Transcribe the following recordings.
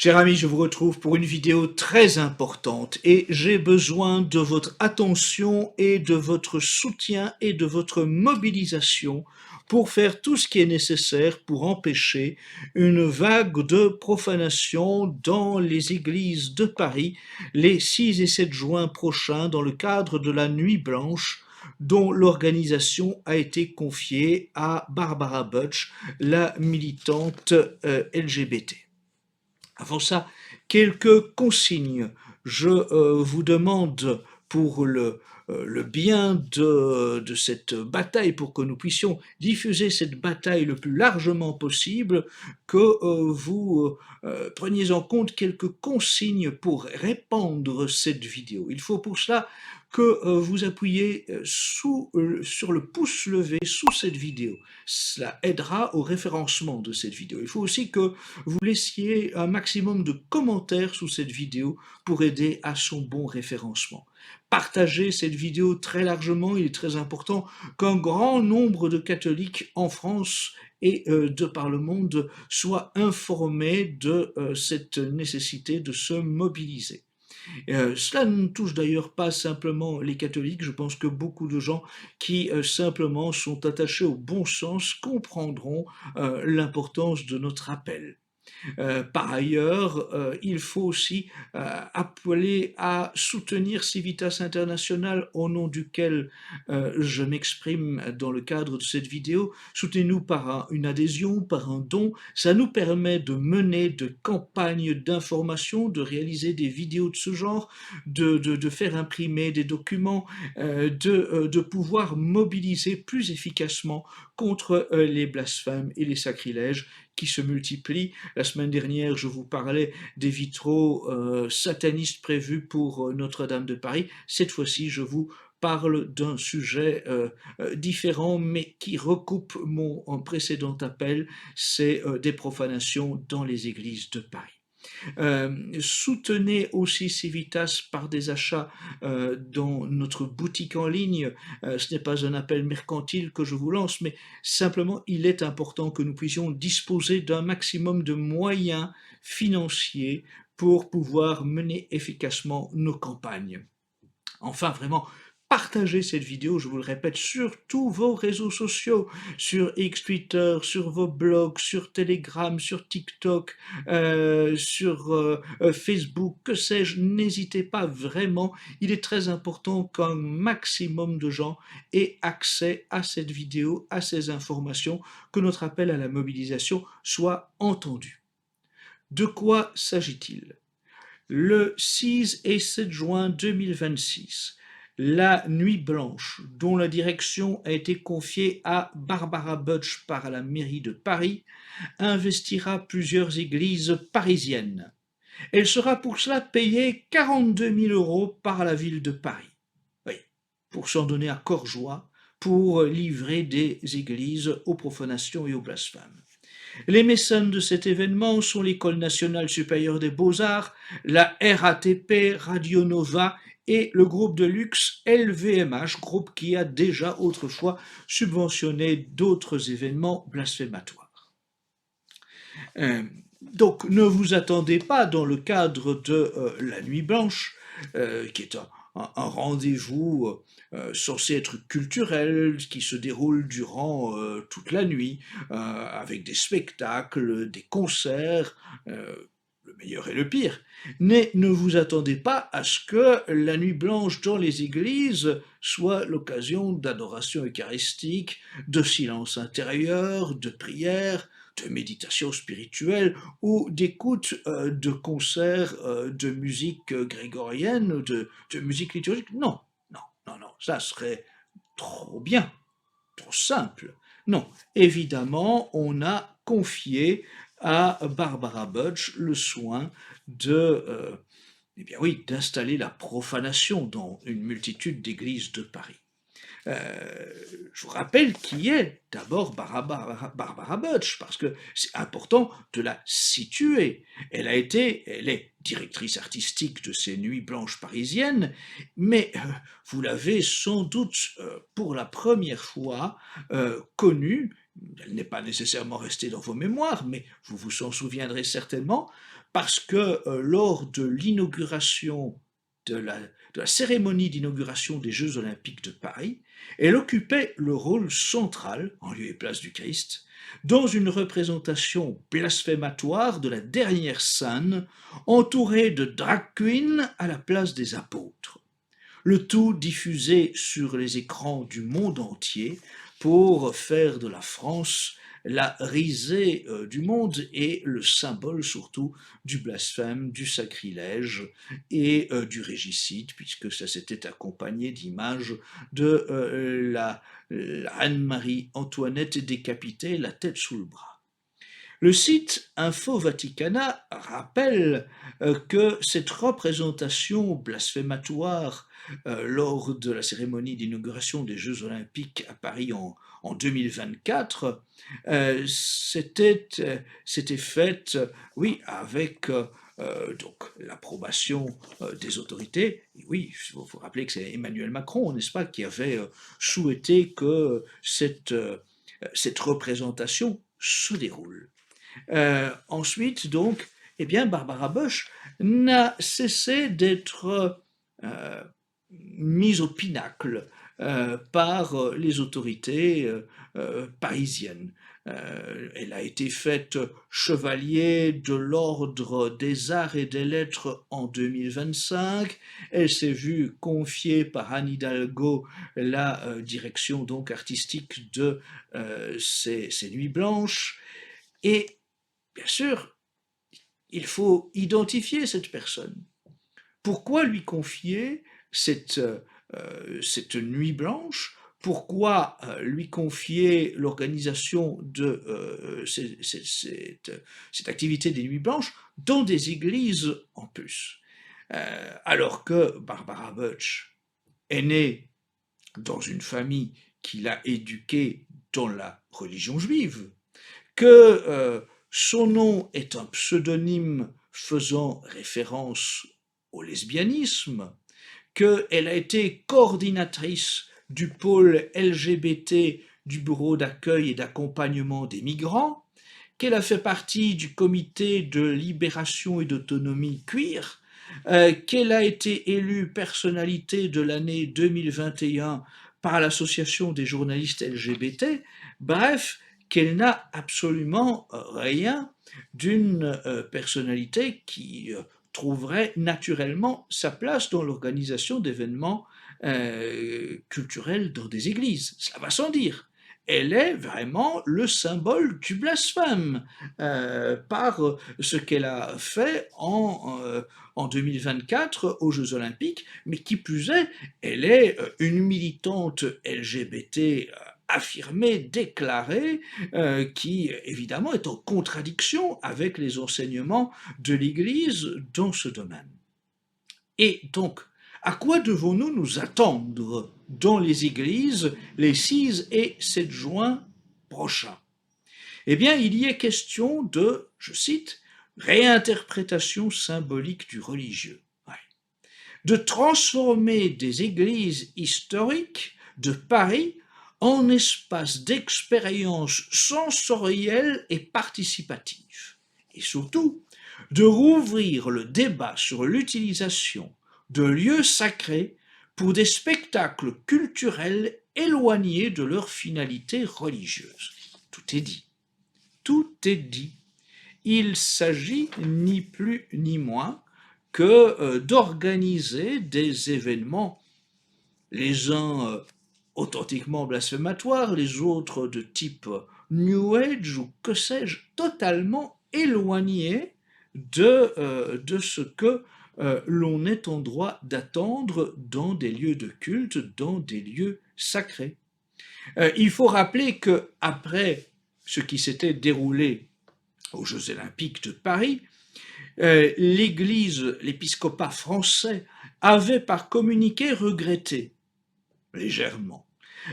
Cher ami, je vous retrouve pour une vidéo très importante et j'ai besoin de votre attention et de votre soutien et de votre mobilisation pour faire tout ce qui est nécessaire pour empêcher une vague de profanation dans les églises de Paris les 6 et 7 juin prochains dans le cadre de la Nuit Blanche dont l'organisation a été confiée à Barbara Butch, la militante LGBT. Avant ça, quelques consignes. Je vous demande pour le bien de cette bataille, pour que nous puissions diffuser cette bataille le plus largement possible, que vous preniez en compte quelques consignes pour répandre cette vidéo. Il faut pour cela que vous appuyez sur le pouce levé sous cette vidéo. Cela aidera au référencement de cette vidéo. Il faut aussi que vous laissiez un maximum de commentaires sous cette vidéo pour aider à son bon référencement. Partagez cette vidéo très largement, il est très important qu'un grand nombre de catholiques en France et de par le monde soient informés de cette nécessité de se mobiliser. Cela ne touche d'ailleurs pas simplement les catholiques, je pense que beaucoup de gens qui simplement sont attachés au bon sens comprendront l'importance de notre appel. Par ailleurs, il faut aussi appeler à soutenir Civitas International au nom duquel je m'exprime dans le cadre de cette vidéo. Soutenez-nous par une adhésion, par un don. Ça nous permet de mener de campagnes d'information, de réaliser des vidéos de ce genre, de faire imprimer des documents, de pouvoir mobiliser plus efficacement contre les blasphèmes et les sacrilèges qui se multiplient. La semaine dernière, je vous parlais des vitraux satanistes prévus pour Notre-Dame de Paris. Cette fois-ci, je vous parle d'un sujet différent, mais qui recoupe mon précédent appel, c'est des profanations dans les églises de Paris. Soutenez aussi Civitas par des achats dans notre boutique en ligne. Ce n'est pas un appel mercantile que je vous lance, mais simplement il est important que nous puissions disposer d'un maximum de moyens financiers pour pouvoir mener efficacement nos campagnes. Enfin, vraiment, partagez cette vidéo, je vous le répète, sur tous vos réseaux sociaux, sur X, Twitter, sur vos blogs, sur Telegram, sur TikTok, sur Facebook, que sais-je, n'hésitez pas vraiment, il est très important qu'un maximum de gens aient accès à cette vidéo, à ces informations, que notre appel à la mobilisation soit entendu. De quoi s'agit-il? Le 6 et 7 juin 2026, la Nuit Blanche, dont la direction a été confiée à Barbara Butch par la mairie de Paris, investira plusieurs églises parisiennes. Elle sera pour cela payée 42 000 € par la ville de Paris. Oui, pour s'en donner à cœur joie, pour livrer des églises aux profanations et aux blasphèmes. Les mécènes de cet événement sont l'École nationale supérieure des beaux-arts, la RATP, Radio Nova et le groupe de luxe LVMH, groupe qui a déjà autrefois subventionné d'autres événements blasphématoires. Donc ne vous attendez pas dans le cadre de la Nuit Blanche, qui est un rendez-vous censé être culturel, qui se déroule durant toute la nuit, avec des spectacles, des concerts, le meilleur et le pire. Mais ne vous attendez pas à ce que la Nuit Blanche dans les églises soit l'occasion d'adoration eucharistique, de silence intérieur, de prière, de méditation spirituelle ou d'écoute de concerts de musique grégorienne, de musique liturgique. Non, non, non, non, ça serait trop bien, trop simple. Non, évidemment, on a confié à Barbara Butch le soin de, eh bien oui, d'installer la profanation dans une multitude d'églises de Paris. Je vous rappelle qui est d'abord Barbara Butch, parce que c'est important de la situer. Elle est directrice artistique de ces Nuits Blanches parisiennes, mais vous l'avez sans doute pour la première fois connue, elle n'est pas nécessairement restée dans vos mémoires, mais vous vous en souviendrez certainement, parce que lors de l'inauguration de la cérémonie d'inauguration des Jeux olympiques de Paris, elle occupait le rôle central, en lieu et place du Christ, dans une représentation blasphématoire de la dernière scène, entourée de drag queens à la place des apôtres. Le tout diffusé sur les écrans du monde entier pour faire de la France la risée du monde et le symbole surtout du blasphème, du sacrilège et du régicide, puisque ça s'était accompagné d'images de la Reine-Marie Antoinette décapitée, la tête sous le bras. Le site Info Vaticana rappelle que cette représentation blasphématoire lors de la cérémonie d'inauguration des Jeux olympiques à Paris en 2024 s'était faite, oui, avec donc l'approbation des autorités. Et oui, il faut rappeler que c'est Emmanuel Macron, n'est-ce pas, qui avait souhaité que cette représentation se déroule. Ensuite, donc, eh bien, Barbara Bush n'a cessé d'être mise au pinacle par les autorités parisiennes. Elle a été faite chevalier de l'ordre des arts et des lettres en 2025. Elle s'est vue confier par Anne Hidalgo la direction donc artistique de ces Nuits Blanches. Et bien sûr, il faut identifier cette personne. Pourquoi lui confier cette nuit blanche? Pourquoi lui confier l'organisation de cette activité des nuits blanches dans des églises en plus? Alors que Barbara Bush est née dans une famille qui l'a éduquée dans la religion juive, que son nom est un pseudonyme faisant référence au lesbianisme, qu'elle a été coordinatrice du pôle LGBT du bureau d'accueil et d'accompagnement des migrants, qu'elle a fait partie du comité de libération et d'autonomie queer, qu'elle a été élue personnalité de l'année 2021 par l'Association des journalistes LGBT, bref, qu'elle n'a absolument rien d'une personnalité qui trouverait naturellement sa place dans l'organisation d'événements culturels dans des églises. Cela va sans dire. Elle est vraiment le symbole du blasphème par ce qu'elle a fait en 2024 aux Jeux Olympiques, mais qui plus est, elle est une militante LGBT affirmée, déclarée, qui évidemment est en contradiction avec les enseignements de l'Église dans ce domaine. Et donc, à quoi devons-nous nous attendre dans les églises les 6 et 7 juin prochains? Eh bien, il y est question de, je cite, réinterprétation symbolique du religieux. Ouais. De transformer des églises historiques de Paris en espace d'expérience sensorielle et participative. Et surtout, de rouvrir le débat sur l'utilisation de lieux sacrés pour des spectacles culturels éloignés de leur finalité religieuse. Tout est dit. Tout est dit. Il s'agit ni plus ni moins que d'organiser des événements, les uns authentiquement blasphématoires, les autres de type New Age ou que sais-je, totalement éloignés de ce que l'on est en droit d'attendre dans des lieux de culte, dans des lieux sacrés. Il faut rappeler que après ce qui s'était déroulé aux Jeux olympiques de Paris, l'Église, l'épiscopat français, avait par communiqué regretté légèrement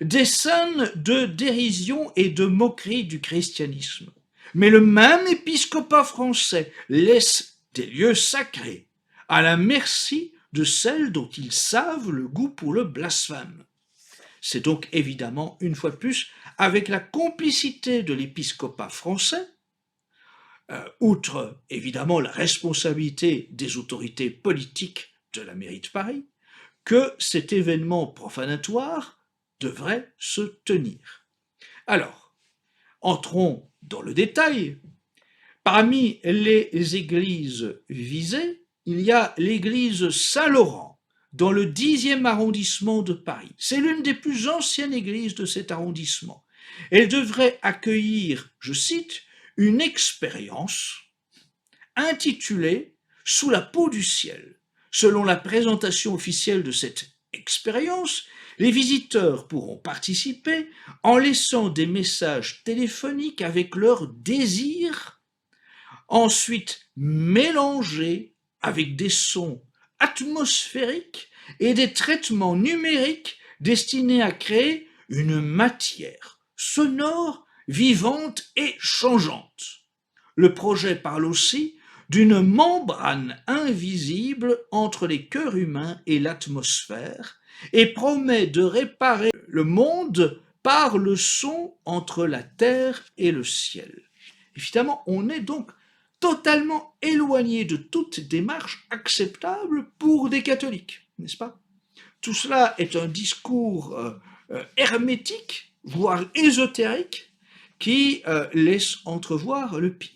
des scènes de dérision et de moquerie du christianisme. Mais le même épiscopat français laisse des lieux sacrés à la merci de celles dont ils savent le goût pour le blasphème. C'est donc évidemment, une fois de plus, avec la complicité de l'épiscopat français, outre évidemment la responsabilité des autorités politiques de la mairie de Paris, que cet événement profanatoire devrait se tenir. Alors, entrons dans le détail. Parmi les églises visées, il y a l'église Saint-Laurent, dans le 10e arrondissement de Paris. C'est l'une des plus anciennes églises de cet arrondissement. Elle devrait accueillir, je cite, une expérience intitulée Sous la peau du ciel. Selon la présentation officielle de cette expérience, les visiteurs pourront participer en laissant des messages téléphoniques avec leurs désirs, ensuite mélangés avec des sons atmosphériques et des traitements numériques destinés à créer une matière sonore, vivante et changeante. Le projet parle aussi d'une membrane invisible entre les cœurs humains et l'atmosphère et promet de réparer le monde par le son entre la terre et le ciel. Évidemment, on est donc totalement éloigné de toute démarche acceptable pour des catholiques, n'est-ce pas? Tout cela est un discours hermétique, voire ésotérique, qui laisse entrevoir le pire.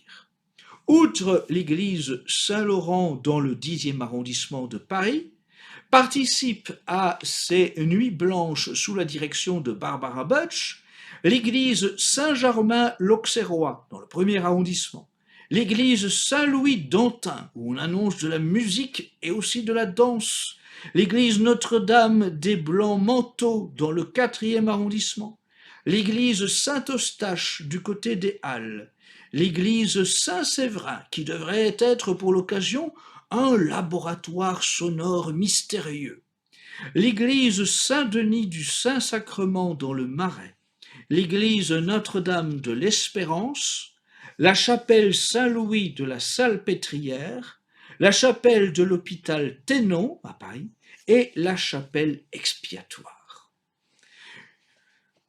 Outre l'église Saint-Laurent dans le 10e arrondissement de Paris, participe à ces nuits blanches sous la direction de Barbara Butch l'église Saint-Germain l'Auxerrois dans le 1er arrondissement, l'église Saint-Louis d'Antin où on annonce de la musique et aussi de la danse, l'église Notre-Dame des Blancs-Manteaux dans le 4e arrondissement, l'église Saint-Eustache du côté des Halles, l'église Saint-Séverin qui devrait être pour l'occasion un laboratoire sonore mystérieux, l'église Saint-Denis du Saint-Sacrement dans le Marais, l'église Notre-Dame de l'Espérance, la chapelle Saint-Louis de la Salpêtrière, la chapelle de l'hôpital Thénon à Paris et la chapelle expiatoire.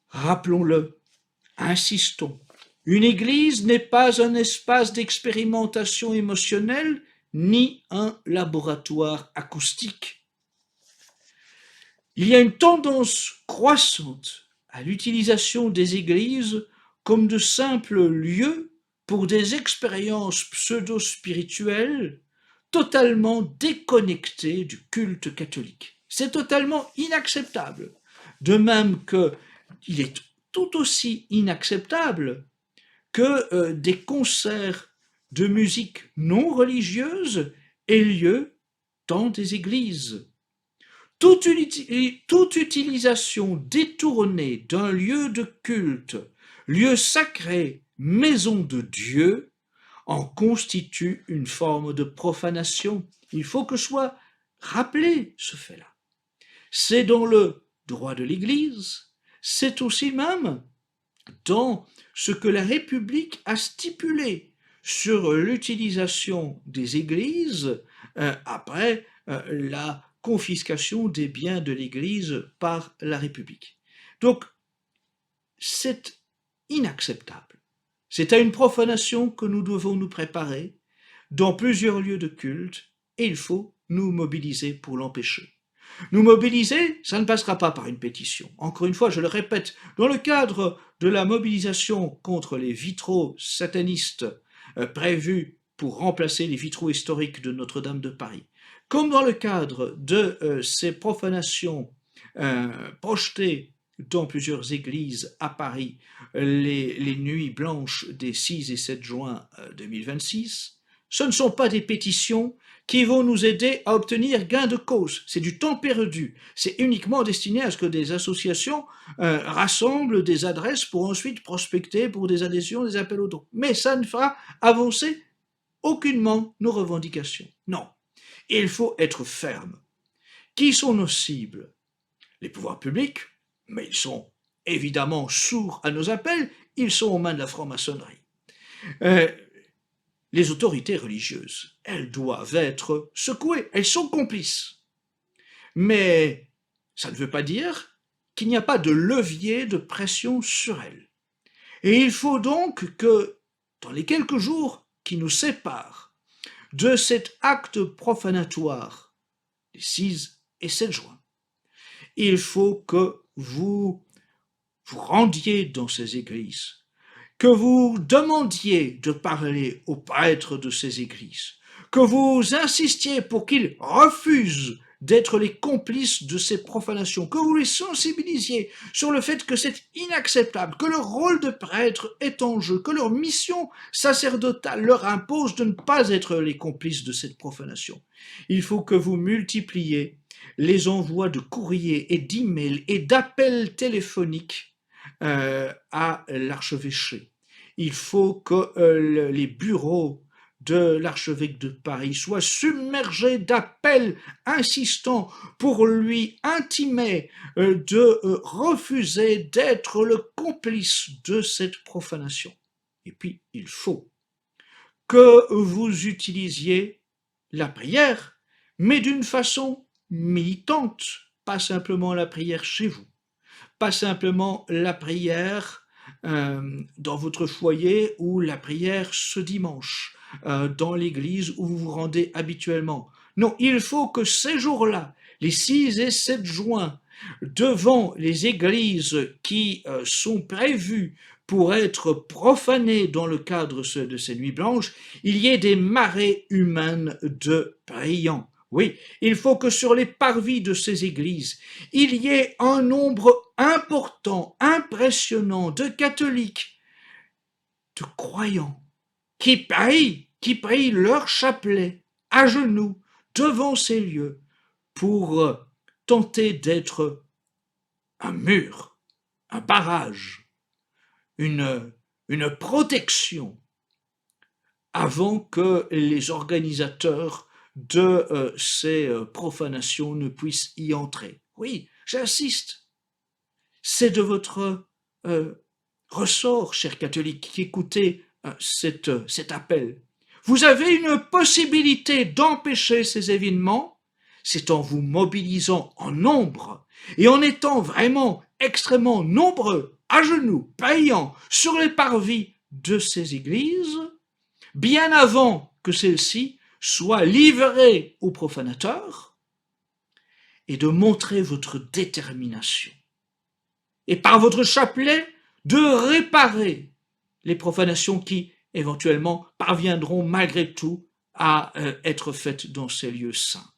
Rappelons-le, insistons, une église n'est pas un espace d'expérimentation émotionnelle ni un laboratoire acoustique. Il y a une tendance croissante à l'utilisation des églises comme de simples lieux pour des expériences pseudo-spirituelles totalement déconnectées du culte catholique. C'est totalement inacceptable. De même qu'il est tout aussi inacceptable que des concerts de musique non religieuse aient lieu dans des églises. Toute utilisation détournée d'un lieu de culte, lieu sacré, maison de Dieu, en constitue une forme de profanation. Il faut que soit rappelé ce fait-là. C'est dans le droit de l'Église, c'est aussi même dans ce que la République a stipulé sur l'utilisation des églises après la confiscation des biens de l'Église par la République. Donc, c'est inacceptable. C'est à une profanation que nous devons nous préparer dans plusieurs lieux de culte et il faut nous mobiliser pour l'empêcher. Nous mobiliser, ça ne passera pas par une pétition. Encore une fois, je le répète, dans le cadre de la mobilisation contre les vitraux satanistes prévus pour remplacer les vitraux historiques de Notre-Dame de Paris, comme dans le cadre de ces profanations projetées dans plusieurs églises à Paris les nuits blanches des 6 et 7 juin 2026, ce ne sont pas des pétitions qui vont nous aider à obtenir gain de cause. C'est du temps perdu. C'est uniquement destiné à ce que des associations rassemblent des adresses pour ensuite prospecter pour des adhésions, des appels aux dons. Mais ça ne fera avancer aucunement nos revendications. Non. Il faut être ferme. Qui sont nos cibles? Les pouvoirs publics, mais ils sont évidemment sourds à nos appels, ils sont aux mains de la franc-maçonnerie. Les autorités religieuses, elles doivent être secouées, elles sont complices. Mais ça ne veut pas dire qu'il n'y a pas de levier de pression sur elles. Et il faut donc que, dans les quelques jours qui nous sépare de cet acte profanatoire les 6 et 7 juin. Il faut que vous vous rendiez dans ces églises, que vous demandiez de parler aux prêtres de ces églises, que vous insistiez pour qu'ils refusent d'être les complices de ces profanations, que vous les sensibilisiez sur le fait que c'est inacceptable, que leur rôle de prêtre est en jeu, que leur mission sacerdotale leur impose de ne pas être les complices de cette profanation. Il faut que vous multipliez les envois de courriers et d'emails et d'appels téléphoniques à l'archevêché. Il faut que les bureaux de l'archevêque de Paris soient submergés d'appels insistants pour lui intimer de refuser d'être le complice de cette profanation. Et puis, il faut que vous utilisiez la prière, mais d'une façon militante, pas simplement la prière chez vous, pas simplement la prière dans votre foyer ou la prière ce dimanche dans l'église où vous vous rendez habituellement. Non, il faut que ces jours-là, les 6 et 7 juin, devant les églises qui sont prévues pour être profanées dans le cadre de ces nuits blanches, il y ait des marées humaines de priants. Oui, il faut que sur les parvis de ces églises, il y ait un nombre important, impressionnant de catholiques, de croyants, qui prient leur chapelet à genoux devant ces lieux pour tenter d'être un mur, un barrage, une protection avant que les organisateurs de ces profanations ne puissent y entrer. Oui, j'insiste, c'est de votre ressort, chers catholiques, qui écoutez cet appel. Vous avez une possibilité d'empêcher ces événements, c'est en vous mobilisant en nombre et en étant vraiment extrêmement nombreux, à genoux, priant sur les parvis de ces églises, bien avant que celles-ci soient livrées aux profanateurs, et de montrer votre détermination. Et par votre chapelet, de réparer les profanations qui, éventuellement, parviendront malgré tout à être faites dans ces lieux saints.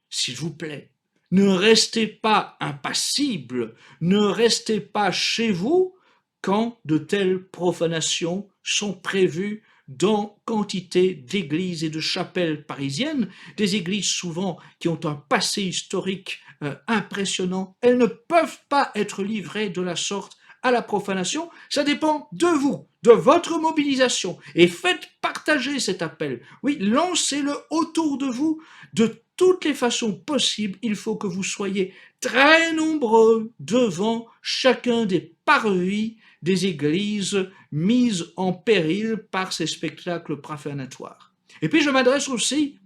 S'il vous plaît, ne restez pas impassibles, ne restez pas chez vous quand de telles profanations sont prévues dans quantité d'églises et de chapelles parisiennes, des églises souvent qui ont un passé historique impressionnant. Elles ne peuvent pas être livrées de la sorte à la profanation. Ça dépend de vous, de votre mobilisation. Et faites partager cet appel. Oui, lancez-le autour de vous de toutes les façons possibles. Il faut que vous soyez très nombreux devant chacun des parvis des églises mises en péril par ces spectacles profanatoires. Et puis je m'adresse aussi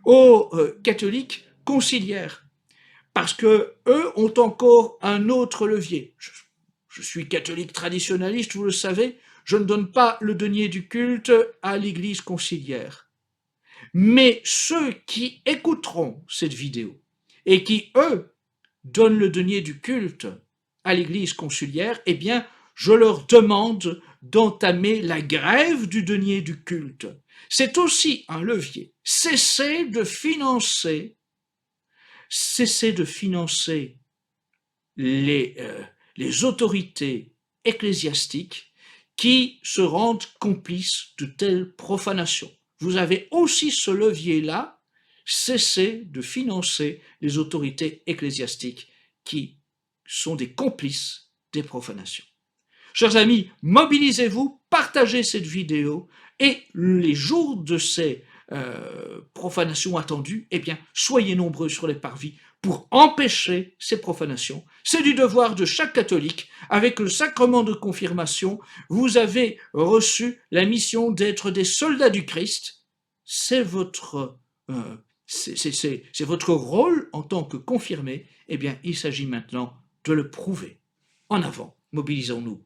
aux catholiques conciliaires, parce que eux ont encore un autre levier. Je suis catholique traditionnaliste, vous le savez, je ne donne pas le denier du culte à l'église conciliaire. Mais ceux qui écouteront cette vidéo et qui, eux, donnent le denier du culte à l'église conciliaire, eh bien, je leur demande d'entamer la grève du denier du culte. C'est aussi un levier. Cessez de financer les autorités ecclésiastiques qui se rendent complices de telles profanations. Vous avez aussi ce levier-là, cessez de financer les autorités ecclésiastiques qui sont des complices des profanations. Chers amis, mobilisez-vous, partagez cette vidéo et les jours de ces profanations attendues, eh bien, soyez nombreux sur les parvis pour empêcher ces profanations. C'est du devoir de chaque catholique. Avec le sacrement de confirmation, vous avez reçu la mission d'être des soldats du Christ. C'est votre rôle en tant que confirmé. Eh bien, il s'agit maintenant de le prouver. En avant, mobilisons-nous.